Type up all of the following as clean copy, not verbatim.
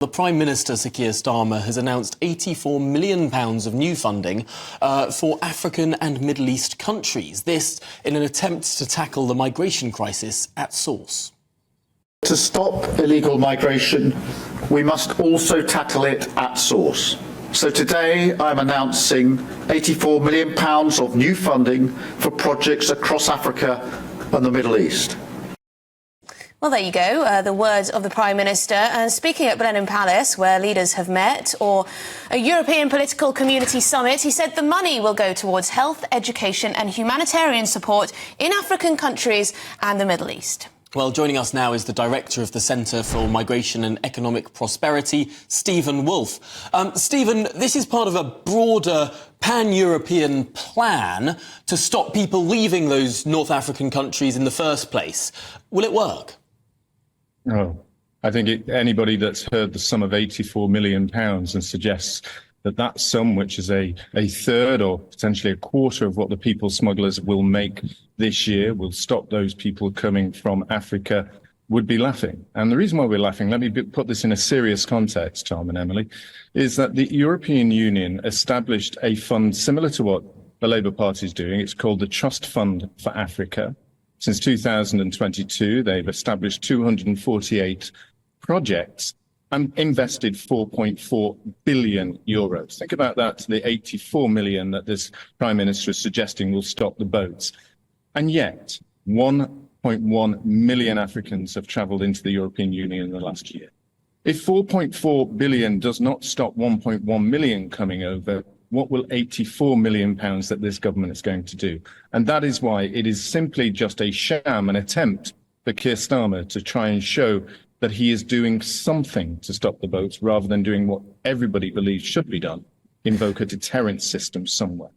The Prime Minister, Sir Keir Starmer, has announced £84 million of new funding for African and Middle East countries. This in an attempt to tackle the migration crisis at source. To stop illegal migration, we must also tackle it at source. So today I'm announcing £84 million of new funding for projects across Africa and the Middle East. Well, there you go, the words of the Prime Minister. And speaking at Blenheim Palace, where leaders have met, or a European Political Community Summit, he said the money will go towards health, education and humanitarian support in African countries and the Middle East. Well, joining us now is the Director of the Centre for Migration and Economic Prosperity, Stephen Woolfe. Stephen, this is part of a broader pan-European plan to stop people leaving those North African countries in the first place. Will it work? Oh, I think anybody that's heard the sum of £84 million and suggests that that sum, which is a third or potentially a quarter of what the people smugglers will make this year, will stop those people coming from Africa, would be laughing. And the reason why we're laughing, let me put this in a serious context, Tom and Emily, is that the European Union established a fund similar to what the Labour Party is doing. It's called the Trust Fund for Africa. Since 2022, they've established 248 projects and invested 4.4 billion euros. Think about that, to the 84 million that this Prime Minister is suggesting will stop the boats. And yet, 1.1 million Africans have travelled into the European Union in the last year. If 4.4 billion does not stop 1.1 million coming over, what will £84 million that this government is going to do? And that is why it is simply just a sham, an attempt for Keir Starmer to try and show that he is doing something to stop the boats rather than doing what everybody believes should be done, invoke a deterrence system somewhere.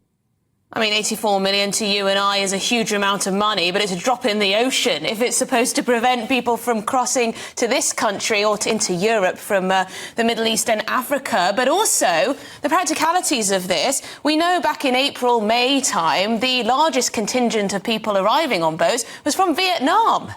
I mean, 84 million to you and I is a huge amount of money, but it's a drop in the ocean if it's supposed to prevent people from crossing to this country or into Europe from the Middle East and Africa. But also the practicalities of this. We know back in April, May time, the largest contingent of people arriving on boats was from Vietnam.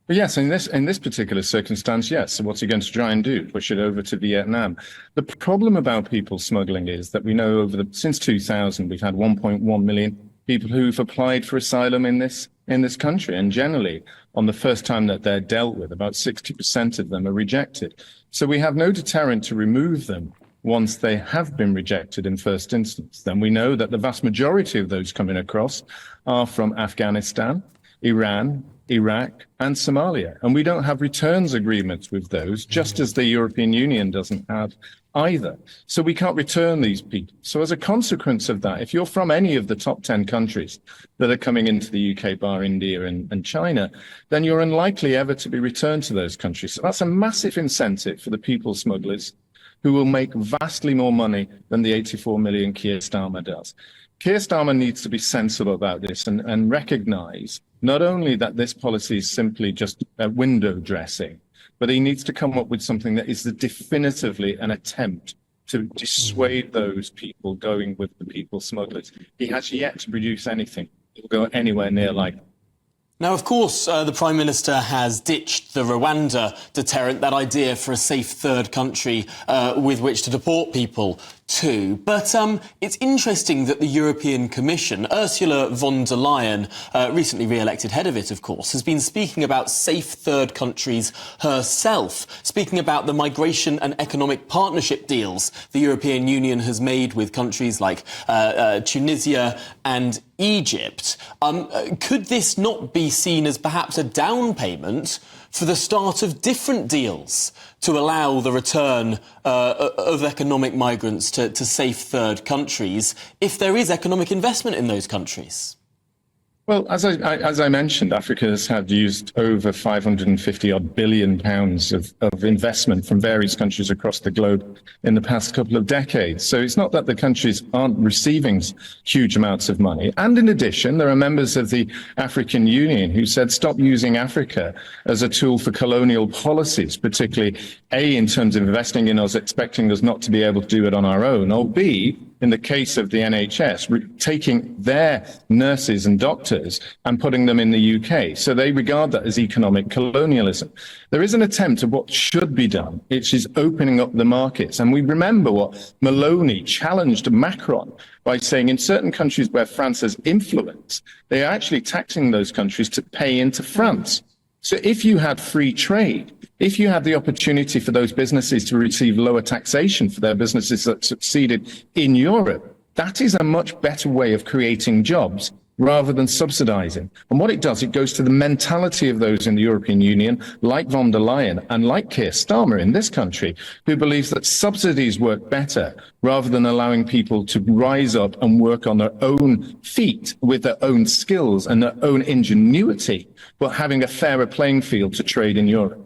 Yes, in this particular circumstance, yes. So what's he going to try and do? Push it over to Vietnam? The problem about people smuggling is that we know since 2000, we've had 1.1 million people who've applied for asylum in this country. And generally, on the first time that they're dealt with, about 60% of them are rejected. So we have no deterrent to remove them once they have been rejected in first instance. Then we know that the vast majority of those coming across are from Afghanistan, Iran, Iraq and Somalia. And we don't have returns agreements with those, just as the European Union doesn't have either. So we can't return these people. So as a consequence of that, if you're from any of the top 10 countries that are coming into the UK, bar India and China, then you're unlikely ever to be returned to those countries. So that's a massive incentive for the people smugglers, who will make vastly more money than the 84 million Keir Starmer does. Keir Starmer needs to be sensible about this and recognise not only that this policy is simply just window dressing, but he needs to come up with something that is definitively an attempt to dissuade those people going with the people smugglers. He has yet to produce anything that will go anywhere near like that. Now, of course, the Prime Minister has ditched the Rwanda deterrent, that idea for a safe third country with which to deport people to. But it's interesting that the European Commission, Ursula von der Leyen, recently re-elected head of it, of course, has been speaking about safe third countries herself, speaking about the migration and economic partnership deals the European Union has made with countries like Tunisia and Egypt. Could this not be seen as perhaps a down payment for the start of different deals to allow the return of economic migrants to safe third countries if there is economic investment in those countries? Well, as I mentioned, Africa has had used over 550 odd billion pounds of investment from various countries across the globe in the past couple of decades. So it's not that the countries aren't receiving huge amounts of money. And in addition, there are members of the African Union who said stop using Africa as a tool for colonial policies, particularly A, in terms of investing in us, expecting us not to be able to do it on our own, or B, in the case of the NHS, taking their nurses and doctors and putting them in the UK. So they regard that as economic colonialism. There is an attempt of what should be done, which is opening up the markets. And we remember what Maloney challenged Macron by saying in certain countries where France has influence, they are actually taxing those countries to pay into France. So if you had free trade, if you had the opportunity for those businesses to receive lower taxation for their businesses that succeeded in Europe, that is a much better way of creating jobs rather than subsidizing. And what it does, it goes to the mentality of those in the European Union, like von der Leyen and like Keir Starmer in this country, who believes that subsidies work better rather than allowing people to rise up and work on their own feet with their own skills and their own ingenuity, but having a fairer playing field to trade in Europe.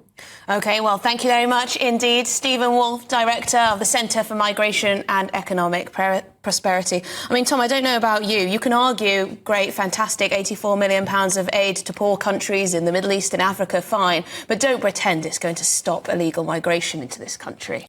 OK, well, thank you very much indeed. Stephen Woolfe, Director of the Centre for Migration and Economic Prosperity. I mean, Tom, I don't know about you. You can argue, great, fantastic, £84 million of aid to poor countries in the Middle East and Africa, fine. But don't pretend it's going to stop illegal migration into this country.